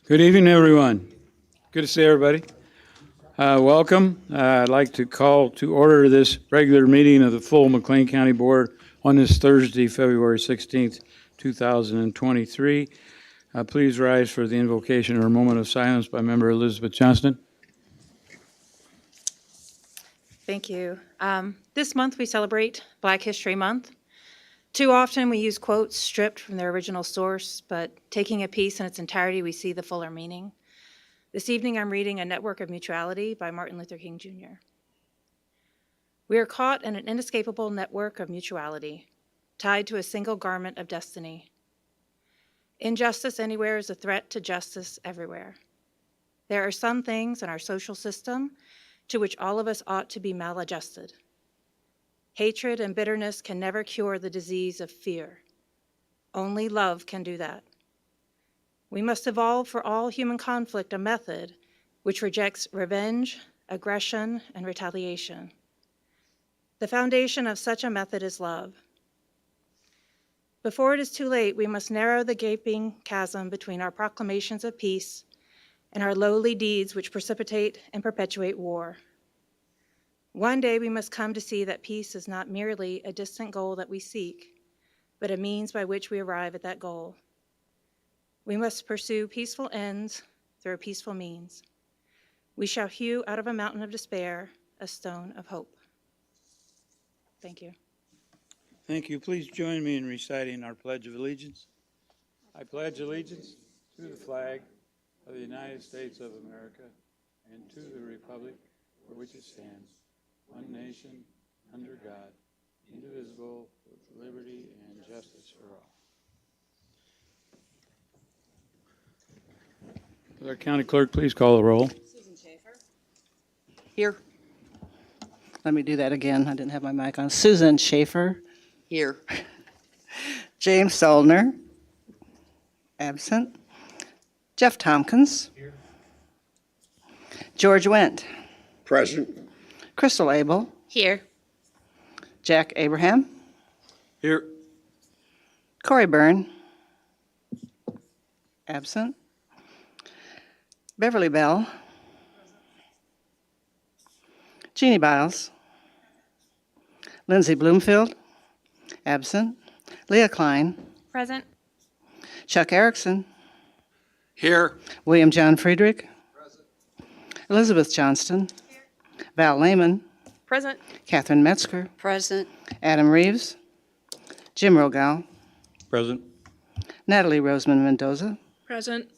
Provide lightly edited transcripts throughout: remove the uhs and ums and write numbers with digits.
Good evening, everyone. Good to see everybody. Welcome. I'd like to call to order this regular meeting of the full McLean County Board on this Thursday, February 16th, 2023. Please rise for the invocation or moment of silence by Member Elizabeth Johnston. Thank you. This month we celebrate Black History Month. Too often we use quotes stripped from their original source, but taking a piece in its entirety, we see the fuller meaning. This evening I'm reading A Network of Mutuality by Martin Luther King Jr. We are caught in an inescapable network of mutuality, tied to a single garment of destiny. Injustice anywhere is a threat to justice everywhere. There are some things in our social system to which all of us ought to be maladjusted. Hatred and bitterness can never cure the disease of fear. Only love can do that. We must evolve for all human conflict a method which rejects revenge, aggression, and retaliation. The foundation of such a method is love. Before it is too late, we must narrow the gaping chasm between our proclamations of peace and our lowly deeds which precipitate and perpetuate war. One day we must come to see that peace is not merely a distant goal that we seek, but a means by which we arrive at that goal. We must pursue peaceful ends through a peaceful means. We shall hew out of a mountain of despair a stone of hope. Thank you. Thank you. Please join me in reciting our Pledge of Allegiance. I pledge allegiance to the flag of the United States of America and to the republic for which it stands, one nation, under God, indivisible, with liberty and justice for all. Will our county clerk please call the roll? Susan Schaefer. Here. Let me do that again. I didn't have my mic on. Susan Schaefer. Here. James Soldner. Absent. Jeff Tompkins. Here. George Wendt. Present. Crystal Abel. Here. Jack Abraham. Here. Corey Byrne. Absent. Beverly Bell. Jeannie Biles. Lindsay Bloomfield. Absent. Leah Klein. Present. Chuck Erickson. Here. William John Friedrich. Present. Elizabeth Johnston. Here. Val Lehman. Present. Catherine Metzger. Present. Adam Reeves. Jim Rogal. Present. Natalie Roseman Mendoza. Present.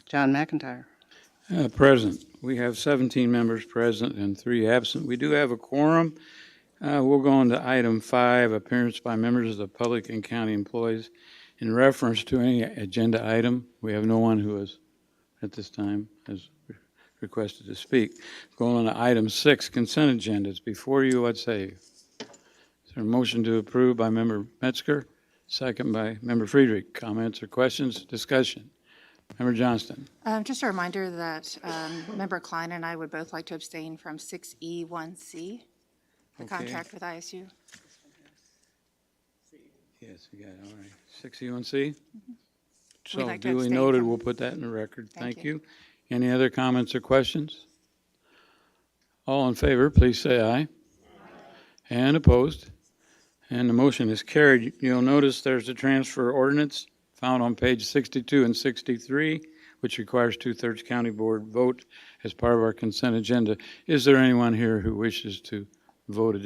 John McIntyre. Present. We have 17 members present and 3 absent. We do have a quorum. We'll go on to item 5, appearance by members of the public and county employees. In reference to any agenda item, we have no one who is, at this time, has requested to speak. Going on to item 6, consent agendas. Before you, what say you? Is there a motion to approve by Member Metzger, second by Member Friedrich? Comments or questions? Discussion. Member Johnston. Just a reminder that Member Klein and I would both like to abstain from 6E1C, the contract with ISU. Yes, we got it. All right. 6E1C? So like to duly abstain noted. from- We'll put that in the record. Thank Thank you. Any other comments or questions? All in favor, please say aye. And opposed? And the motion is carried. You'll notice there's a transfer ordinance found on page 62 and 63, which requires 2/3 county board vote as part of our consent agenda. Is there anyone here who wishes to vote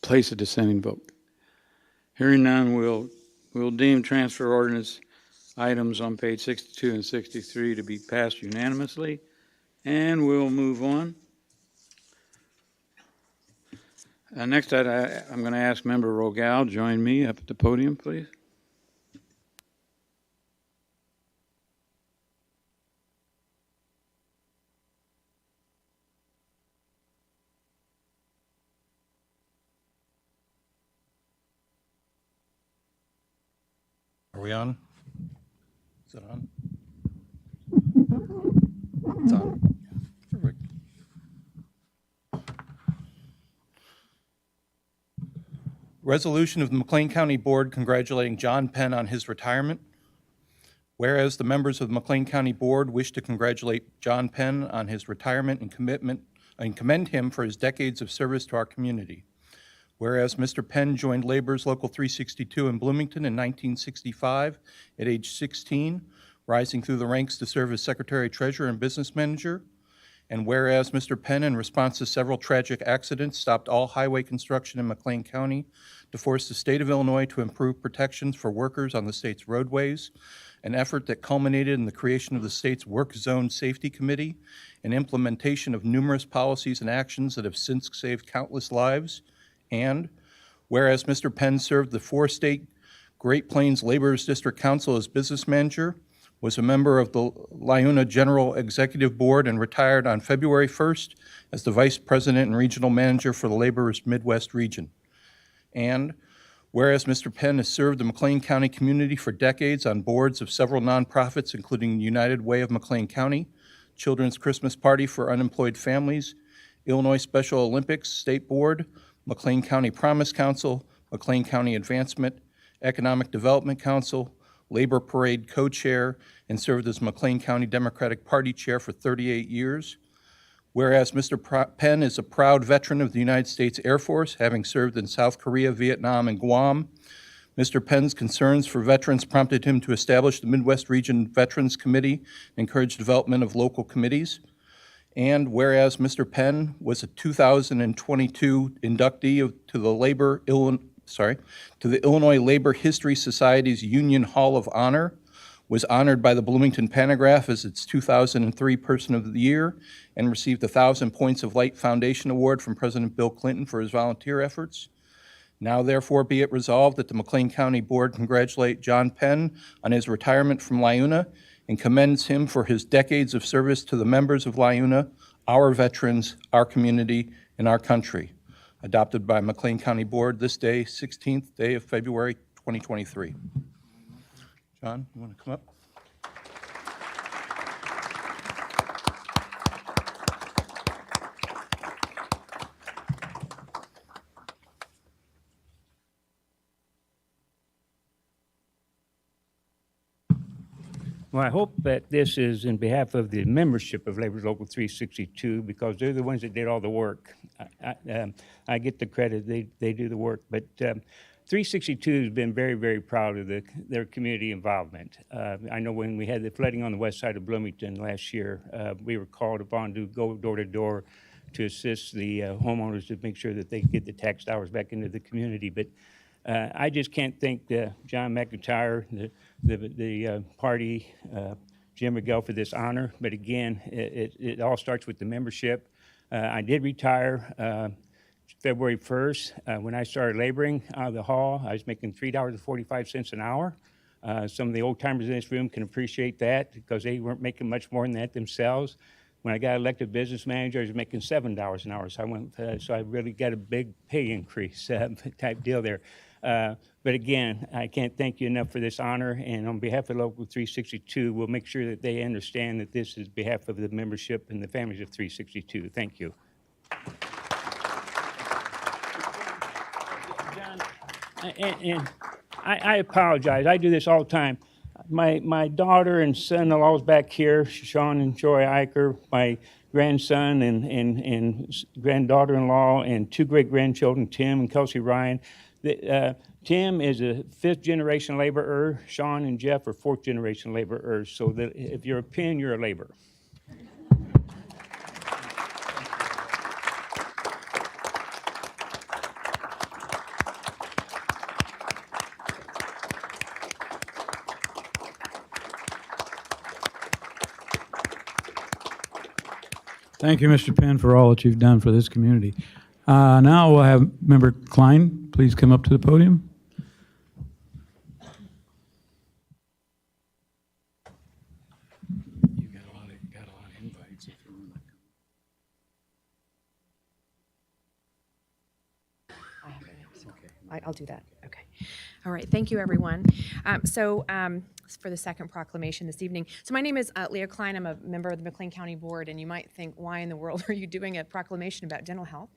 place a dissenting vote? Hearing none, we'll deem transfer ordinance items on page 62 and 63 to be passed unanimously, and we'll move on. Next, I'm going to ask Member Rogal, join me up at the podium, please. Are we on? Is it on? It's on. Perfect. Resolution of the McLean County Board congratulating John Penn on his retirement. Whereas the members of the McLean County Board wish to congratulate John Penn on his retirement and commitment and commend him for his decades of service to our community. Whereas Mr. Penn joined Labor's Local 362 in Bloomington in 1965 at age 16, rising through the ranks to serve as Secretary Treasurer and Business Manager. And whereas Mr. Penn, in response to several tragic accidents, stopped all highway construction in McLean County to force the state of Illinois to improve protections for workers on the state's roadways, an effort that culminated in the creation of the state's Work Zone Safety Committee and implementation of numerous policies and actions that have since saved countless lives. And whereas Mr. Penn served the four-state Great Plains Laborers District Council as business manager, was a member of the LIUNA General Executive Board, and retired on February 1st as the Vice President and Regional Manager for the Laborers Midwest Region. And whereas Mr. Penn has served the McLean County community for decades on boards of several nonprofits, including United Way of McLean County, Children's Christmas Party for Unemployed Families, Illinois Special Olympics State Board, McLean County Promise Council, McLean County Advancement, Economic Development Council, Labor Parade co-chair, and served as McLean County Democratic Party chair for 38 years. Whereas Mr. Penn is a proud veteran of the United States Air Force, having served in South Korea, Vietnam, and Guam. Mr. Penn's concerns for veterans prompted him to establish the Midwest Region Veterans Committee and encourage development of local committees. And whereas Mr. Penn was a 2022 inductee to the Illinois Labor History Society's Union Hall of Honor, was honored by the Bloomington Panagraph as its 2003 Person of the Year, and received the 1,000 Points of Light Foundation Award from President Bill Clinton for his volunteer efforts. Now therefore be it resolved that the McLean County Board congratulate John Penn on his retirement from LIUNA and commends him for his decades of service to the members of LIUNA, our veterans, our community, and our country. Adopted by McLean County Board this day, 16th day of February, 2023. John, you want to come up? Well, I hope that this is in behalf of the membership of Labor's Local 362, because they're the ones that did all the work. I get the credit, they do the work, but 362 has been very, very proud of their community involvement. I know when we had the flooding on the west side of Bloomington last year, we were called upon to go door to door to assist the homeowners to make sure that they get the tax dollars back into the community. But I just can't thank John McIntyre, the party, Jim Miguel for this honor. But again, it all starts with the membership. I did retire February 1st. When I started laboring out of the hall, I was making $3.45 an hour. Some of the old timers in this room can appreciate that because they weren't making much more than that themselves. When I got elected business manager, I was making $7 an hour. So I really got a big pay increase type deal there. But again, I can't thank you enough for this honor. And on behalf of Local 362, we'll make sure that they understand that this is behalf of the membership and the families of 362. Thank you. And I apologize. I do this all the time. My daughter and son-in-law's back here, Sean and Joy Eicher, my grandson and granddaughter-in-law, and two great-grandchildren, Tim and Kelsey Ryan. Tim is a fifth-generation laborer. Sean and Jeff are fourth-generation laborers. So that if you're a Penn, you're a laborer. Thank you, Mr. Penn, for all that you've done for this community. Now we'll have Member Klein, please come up to the podium. You got a lot of invites. If you want I'll do that. Okay. All right. Thank you, everyone. for the second proclamation this evening. So my name is Leah Klein. I'm a member of the McLean County Board, and you might think, why in the world are you doing a proclamation about dental health?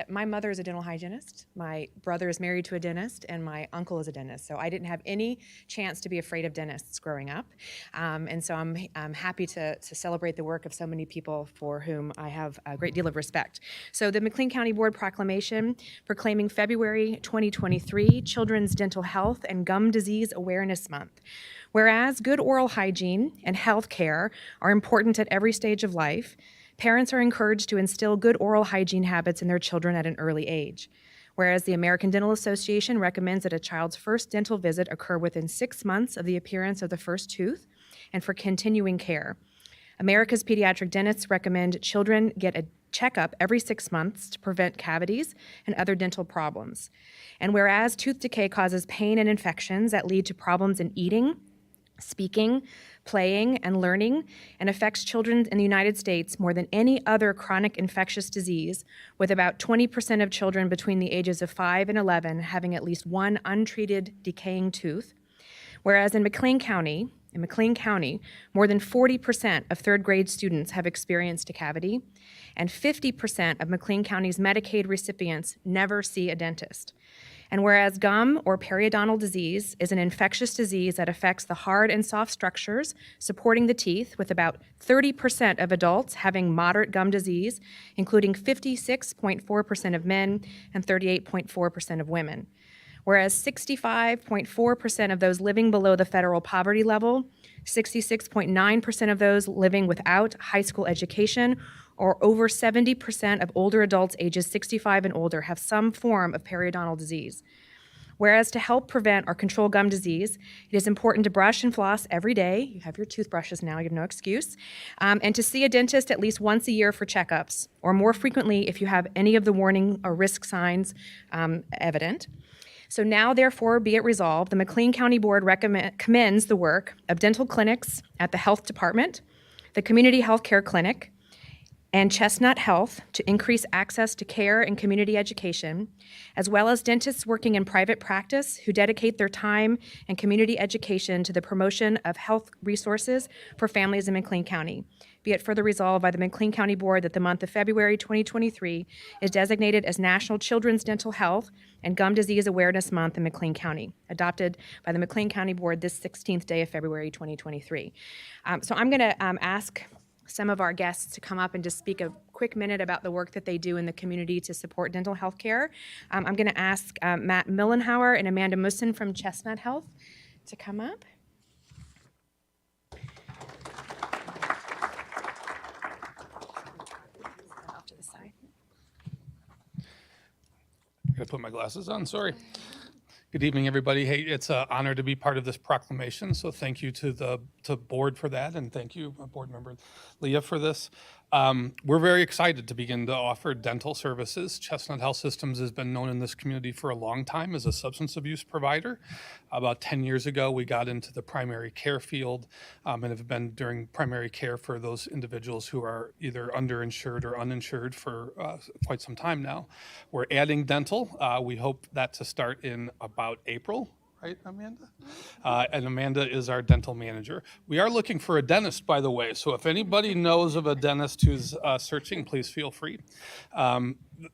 My mother is a dental hygienist, my brother is married to a dentist, and my uncle is a dentist. So I didn't have any chance to be afraid of dentists growing up. And so I'm happy to celebrate the work of so many people for whom I have a great deal of respect. So the McLean County Board proclamation proclaiming February 2023 Children's Dental Health and Gum Disease Awareness Month. Whereas good oral hygiene and health care are important at every stage of life, parents are encouraged to instill good oral hygiene habits in their children at an early age. Whereas the American Dental Association recommends that a child's first dental visit occur within 6 months of the appearance of the first tooth and for continuing care. America's pediatric dentists recommend children get a checkup every 6 months to prevent cavities and other dental problems. And whereas tooth decay causes pain and infections that lead to problems in eating, speaking, playing, and learning, and affects children in the United States more than any other chronic infectious disease, with about 20% of children between the ages of 5 and 11 having at least one untreated decaying tooth. Whereas in McLean County, more than 40% of third grade students have experienced a cavity, and 50% of McLean County's Medicaid recipients never see a dentist. And whereas gum or periodontal disease is an infectious disease that affects the hard and soft structures supporting the teeth, with about 30% of adults having moderate gum disease, including 56.4% of men and 38.4% of women. Whereas 65.4% of those living below the federal poverty level, 66.9% of those living without high school education, or over 70% of older adults ages 65 and older have some form of periodontal disease. Whereas to help prevent or control gum disease, it is important to brush and floss every day. You have your toothbrushes now, you have no excuse. And to see a dentist at least once a year for checkups, or more frequently if you have any of the warning or risk signs evident. So now, therefore, be it resolved, the McLean County Board commends the work of dental clinics at the Health Department, the Community Health Care Clinic, and Chestnut Health to increase access to care and community education, as well as dentists working in private practice who dedicate their time and community education to the promotion of health resources for families in McLean County. Be it further resolved by the McLean County Board that the month of February 2023 is designated as National Children's Dental Health and Gum Disease Awareness Month in McLean County, adopted by the McLean County Board this 16th day of February 2023. So I'm going to ask some of our guests to come up and just speak a quick minute about the work that they do in the community to support dental health care. I'm going to ask Matt Millenhauer and Amanda Musson from Chestnut Health to come up. Off to the side. Gotta put my glasses on, sorry. Good evening, everybody. Hey, it's an honor to be part of this proclamation, so thank you to the board for that, and thank you, board member Leah, for this. We're very excited to begin to offer dental services. Chestnut Health Systems has been known in this community for a long time as a substance abuse provider. About 10 years ago, we got into the primary care field and have been doing primary care for those individuals who are either underinsured or uninsured for quite some time now. We're adding dental. We hope that to start in about April. Right, Amanda? And Amanda is our dental manager. We are looking for a dentist, by the way, so if anybody knows of a dentist who's searching, please feel free.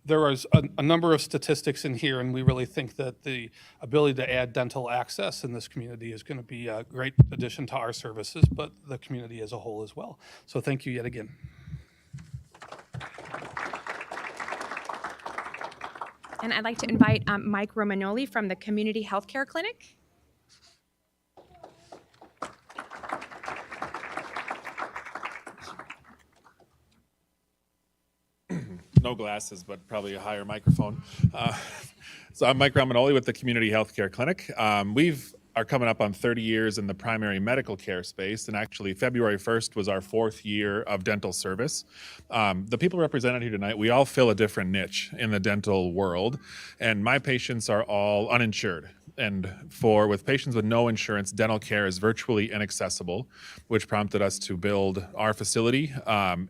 There is a number of statistics in here, and we really think that the ability to add dental access in this community is going to be a great addition to our services, but the community as a whole as well. So thank you yet again. And I'd like to invite Mike Romanoli from the Community Healthcare Clinic. No glasses, but probably a higher microphone. So I'm Mike Romanoli with the Community Healthcare Clinic. We are coming up on 30 years in the primary medical care space, and actually February 1st was our 4th year of dental service. The people represented here tonight, we all fill a different niche in the dental world, and my patients are all uninsured. with patients with no insurance, dental care is virtually inaccessible, which prompted us to build our facility.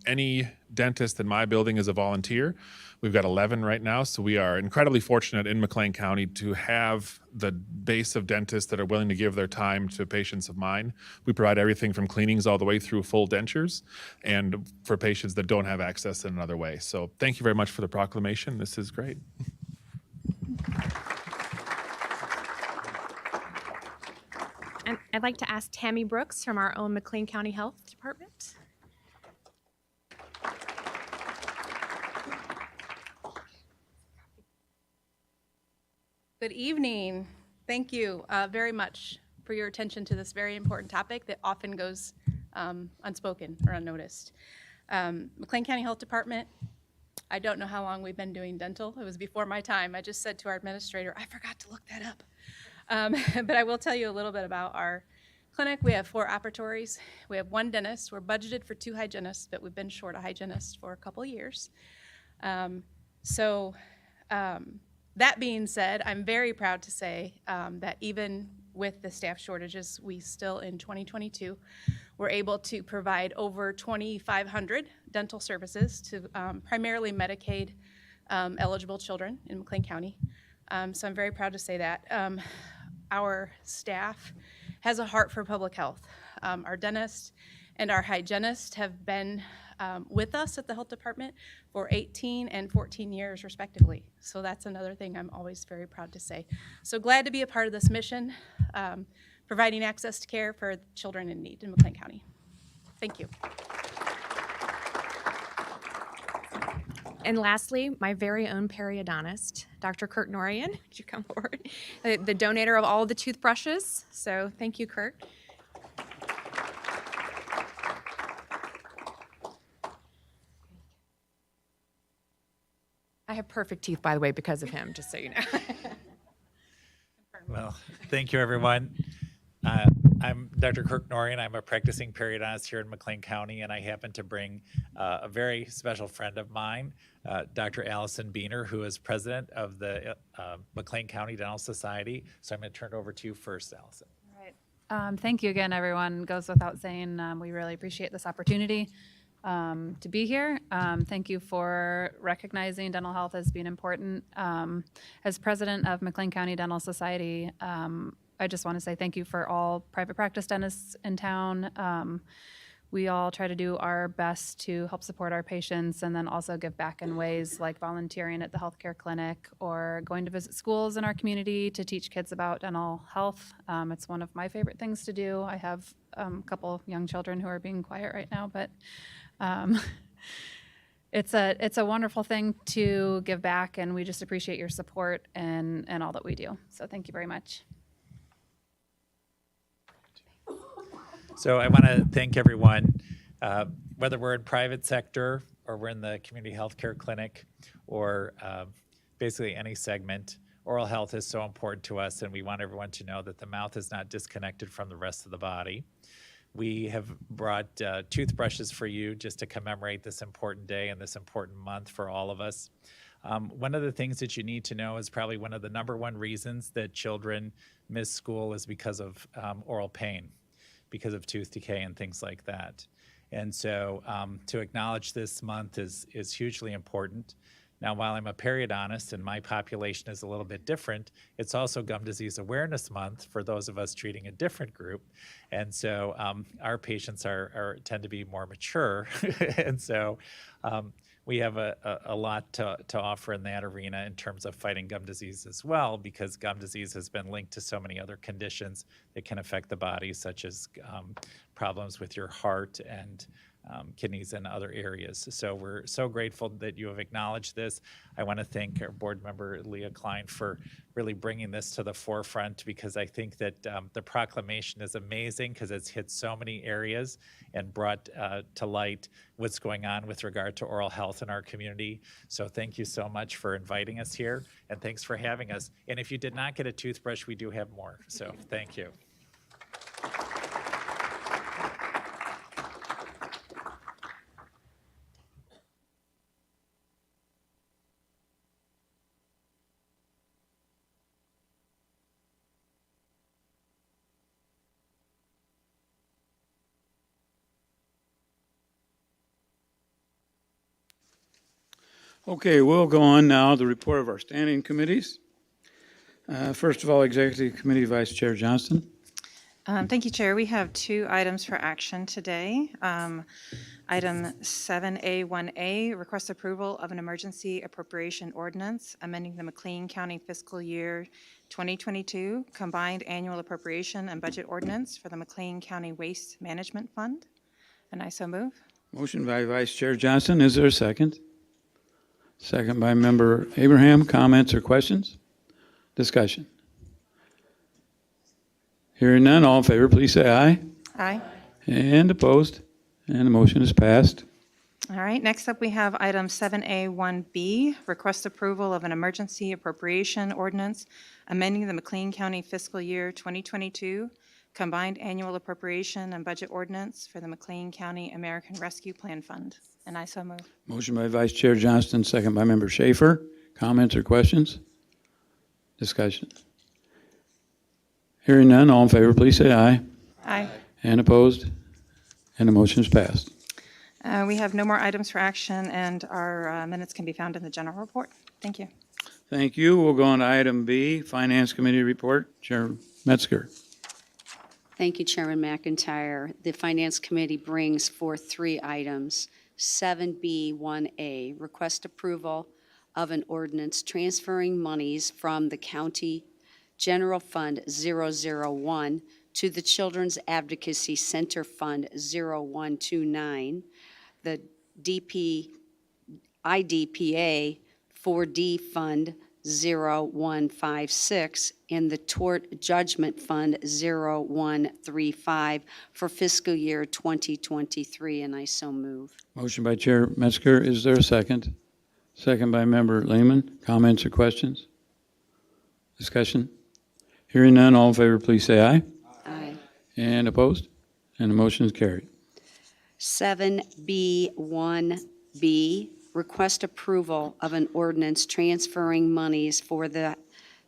Any dentist in my building is a volunteer. We've got 11 right now, so we are incredibly fortunate in McLean County to have the base of dentists that are willing to give their time to patients of mine. We provide everything from cleanings all the way through full dentures, and for patients that don't have access in another way. So thank you very much for the proclamation. This is great. And I'd like to ask Tammy Brooks from our own McLean County Health Department. Good evening. Thank you very much for your attention to this very important topic that often goes unspoken or unnoticed. McLean County Health Department, I don't know how long we've been doing dental. It was before my time. I just said to our administrator, I forgot to look that up. But I will tell you a little bit about our clinic. We have 4 operatories. We have 1 dentist. We're budgeted for 2 hygienists, but we've been short a hygienist for a couple of years. That being said, I'm very proud to say that even with the staff shortages, we still in 2022 were able to provide over 2,500 dental services to primarily Medicaid eligible children in McLean County. So I'm very proud to say that. Our staff has a heart for public health. Our dentist and our hygienist have been with us at the health department for 18 and 14 years respectively. So that's another thing I'm always very proud to say. So glad to be a part of this mission, providing access to care for children in need in McLean County. Thank you. And lastly, my very own periodontist, Dr. Kurt Norian. Would you come forward? The donator of all of the toothbrushes. So thank you, Kurt. I have perfect teeth, by the way, because of him, just so you know. Well, thank you, everyone. I'm Dr. Kirk Norian. I'm a practicing periodontist here in McLean County, and I happen to bring a very special friend of mine, Dr. Allison Beener, who is president of the McLean County Dental Society. So I'm going to turn it over to you first, Allison. Thank you again, everyone. Goes without saying, we really appreciate this opportunity to be here. Thank you for recognizing dental health as being important. As president of McLean County Dental Society, I just want to say thank you for all private practice dentists in town. We all try to do our best to help support our patients and then also give back in ways like volunteering at the healthcare clinic or going to visit schools in our community to teach kids about dental health. It's one of my favorite things to do. I have a couple young children who are being quiet right now, but it's a wonderful thing to give back, and we just appreciate your support and all that we do. So thank you very much. So I want to thank everyone, whether we're in private sector or we're in the community healthcare clinic or basically any segment. Oral health is so important to us, and we want everyone to know that the mouth is not disconnected from the rest of the body. We have brought toothbrushes for you just to commemorate this important day and this important month for all of us. One of the things that you need to know is probably one of the #1 reasons that children miss school is because of oral pain, because of tooth decay and things like that. And so to acknowledge this month is hugely important. Now, while I'm a periodontist and my population is a little bit different, it's also Gum Disease Awareness Month for those of us treating a different group. And so our patients tend to be more mature. And so we have a lot to offer in that arena in terms of fighting gum disease as well, because gum disease has been linked to so many other conditions that can affect the body, such as problems with your heart and kidneys and other areas. So we're so grateful that you have acknowledged this. I want to thank our board member, Leah Klein, for really bringing this to the forefront, because I think that the proclamation is amazing because it's hit so many areas and brought to light what's going on with regard to oral health in our community. So thank you so much for inviting us here, and thanks for having us. And if you did not get a toothbrush, we do have more. So thank you. Okay, we'll go on now to the report of our standing committees. First of all, Executive Committee Vice Chair Johnston. Thank you, Chair. We have 2 items for action today. Item 7A1A, request approval of an emergency appropriation ordinance amending the McLean County fiscal year 2022 combined annual appropriation and budget ordinance for the McLean County Waste Management Fund. And I so move. Motion by Vice Chair Johnston. Is there a second? Second by Member Abraham. Comments or questions? Discussion. Hearing none, all in favor, please say aye. Aye. And opposed? And the motion is passed. All right, next up we have item 7A1B, request approval of an emergency appropriation ordinance amending the McLean County fiscal year 2022 combined annual appropriation and budget ordinance for the McLean County American Rescue Plan Fund. And I so move. Motion by Vice Chair Johnston, second by Member Schaefer. Comments or questions? Discussion. Hearing none, all in favor, please say aye. Aye. And opposed? And the motion is passed. We have no more items for action, and our minutes can be found in the general report. Thank you. Thank you. We'll go on to item B, Finance Committee report. Chair Metzger. Thank you, Chairman McIntyre. The Finance Committee brings forth 3 items. 7B1A, request approval of an ordinance transferring monies from the County General Fund 001 to the Children's Advocacy Center Fund 0129, the IDPA 4D Fund 0156, and the Tort Judgment Fund 0135 for fiscal year 2023, and I so move. Motion by Chair Metzger. Is there a second? Second by Member Lehman. Comments or questions? Discussion? Hearing none, all in favor, please say aye. Aye. And opposed? And the motion is carried. 7B1B, request approval of an ordinance transferring monies for the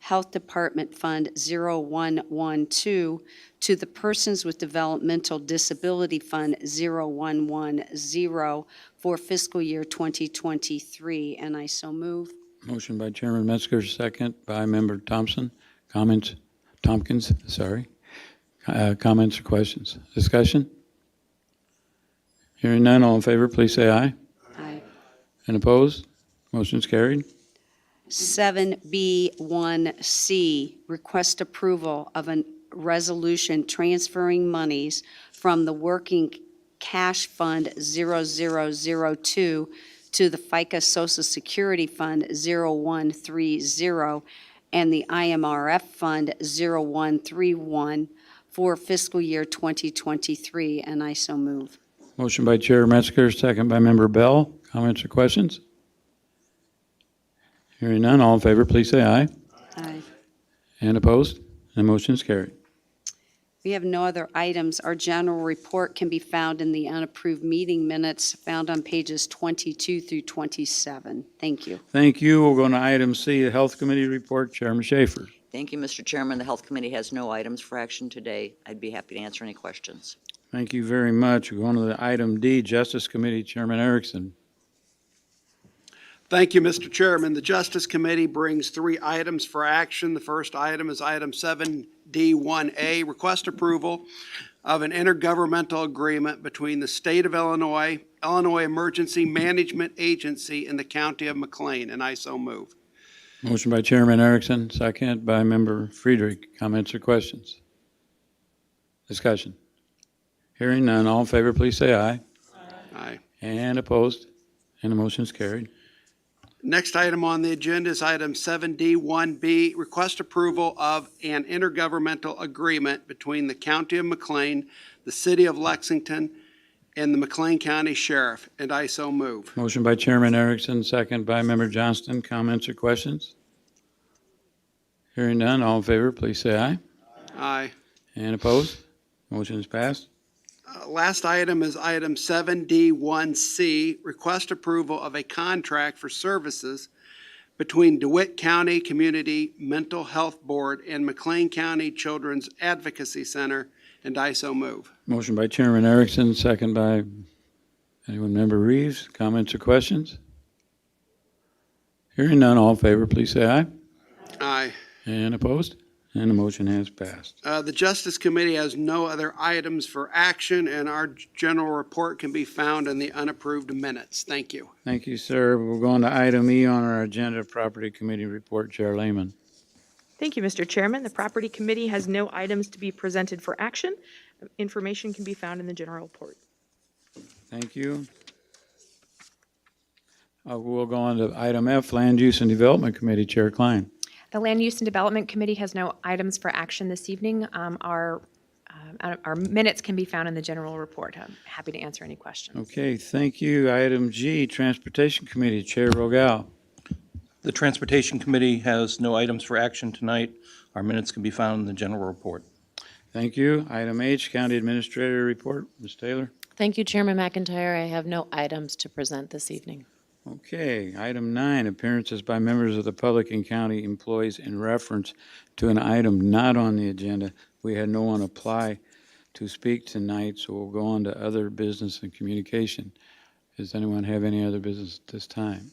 Health Department Fund 0112 to the Persons with Developmental Disability Fund 0110 for fiscal year 2023, and I so move. Motion by Chairman Metzger, second by Member Tompkins. Comments or questions? Discussion? Hearing none, all in favor, please say aye. Aye. And opposed? Motion is carried. 7B1C, request approval of a resolution transferring monies from the Working Cash Fund 0002 to the FICA Social Security Fund 0130 and the IMRF Fund 0131 for fiscal year 2023, and I so move. Motion by Chair Metzger, second by Member Bell. Comments or questions? Hearing none, all in favor, please say aye. Aye. And opposed? And the motion is carried. We have no other items. Our general report can be found in the unapproved meeting minutes found on pages 22 through 27. Thank you. Thank you. We'll go on to item C, the Health Committee report. Chairman Schaefer. Thank you, Mr. Chairman. The Health Committee has no items for action today. I'd be happy to answer any questions. Thank you very much. We'll go on to the item D, Justice Committee. Chairman Erickson. Thank you, Mr. Chairman. The Justice Committee brings 3 items for action. The first item is item 7D1A, request approval of an intergovernmental agreement between the State of Illinois, Illinois Emergency Management Agency, and the County of McLean, and I so move. Motion by Chairman Erickson, second by Member Friedrich. Comments or questions? Discussion. Hearing none, all in favor, please say aye. Aye. And opposed? And the motion is carried. Next item on the agenda is item 7D1B, request approval of an intergovernmental agreement between the County of McLean, the City of Lexington, and the McLean County Sheriff, and I so move. Motion by Chairman Erickson, second by Member Johnston. Comments or questions? Hearing none, all in favor, please say aye. Aye. And opposed? Motion is passed. Last item is item 7D1C, request approval of a contract for services between DeWitt County Community Mental Health Board and McLean County Children's Advocacy Center, and I so move. Motion by Chairman Erickson, second by anyone, Member Reeves. Comments or questions? Hearing none, all in favor, please say aye. Aye. And opposed? And the motion has passed. The Justice Committee has no other items for action, and our general report can be found in the unapproved minutes. Thank you. Thank you, sir. We'll go on to item E on our agenda, Property Committee Report. Chair Lehman. Thank you, Mr. Chairman. The Property Committee has no items to be presented for action. Information can be found in the general report. Thank you. We'll go on to item F, Land Use and Development Committee. Chair Klein. The Land Use and Development Committee has no items for action this evening. Our minutes can be found in the general report. I'm happy to answer any questions. Okay, thank you. Item G, Transportation Committee. Chair Rogel. The Transportation Committee has no items for action tonight. Our minutes can be found in the general report. Thank you. Item H, County Administrator Report. Ms. Taylor. Thank you, Chairman McIntyre. I have no items to present this evening. Okay, item 9, appearances by members of the public and county employees in reference to an item not on the agenda. We had no one apply to speak tonight, so we'll go on to other business and communication. Does anyone have any other business at this time?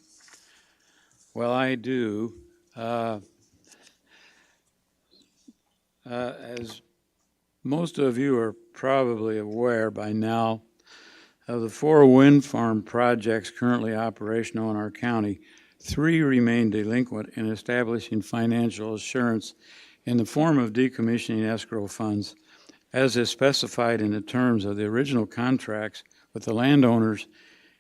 Well, I do. As most of you are probably aware by now, of the 4 wind farm projects currently operational in our county, 3 remain delinquent in establishing financial assurance in the form of decommissioning escrow funds, as is specified in the terms of the original contracts with the landowners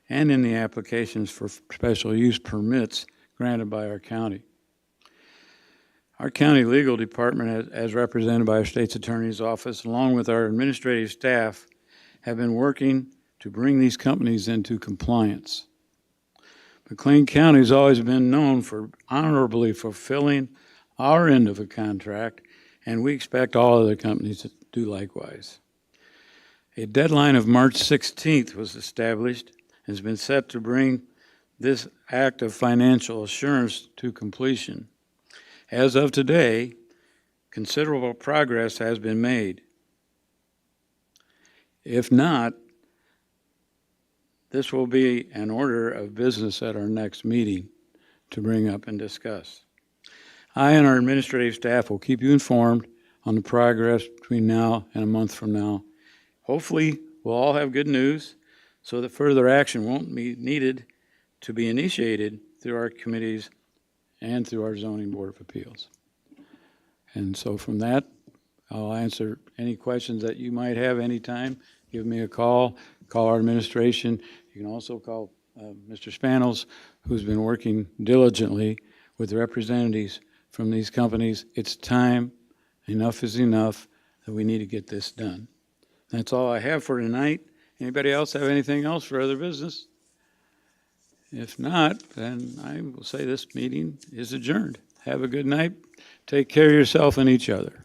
and in the applications for special use permits granted by our county. Our county legal department, as represented by our state's attorney's office, along with our administrative staff, have been working to bring these companies into compliance. McLean County has always been known for honorably fulfilling our end of a contract, and we expect all other companies to do likewise. A deadline of March 16th was established and has been set to bring this act of financial assurance to completion. As of today, considerable progress has been made. If not, this will be an order of business at our next meeting to bring up and discuss. I and our administrative staff will keep you informed on the progress between now and a month from now. Hopefully, we'll all have good news so that further action won't be needed to be initiated through our committees and through our Zoning Board of Appeals. And so from that, I'll answer any questions that you might have anytime. Give me a call our administration. You can also call Mr. Spanos, who's been working diligently with the representatives from these companies. It's time, enough is enough, that we need to get this done. That's all I have for tonight. Anybody else have anything else for other business? If not, then I will say this meeting is adjourned. Have a good night. Take care of yourself and each other.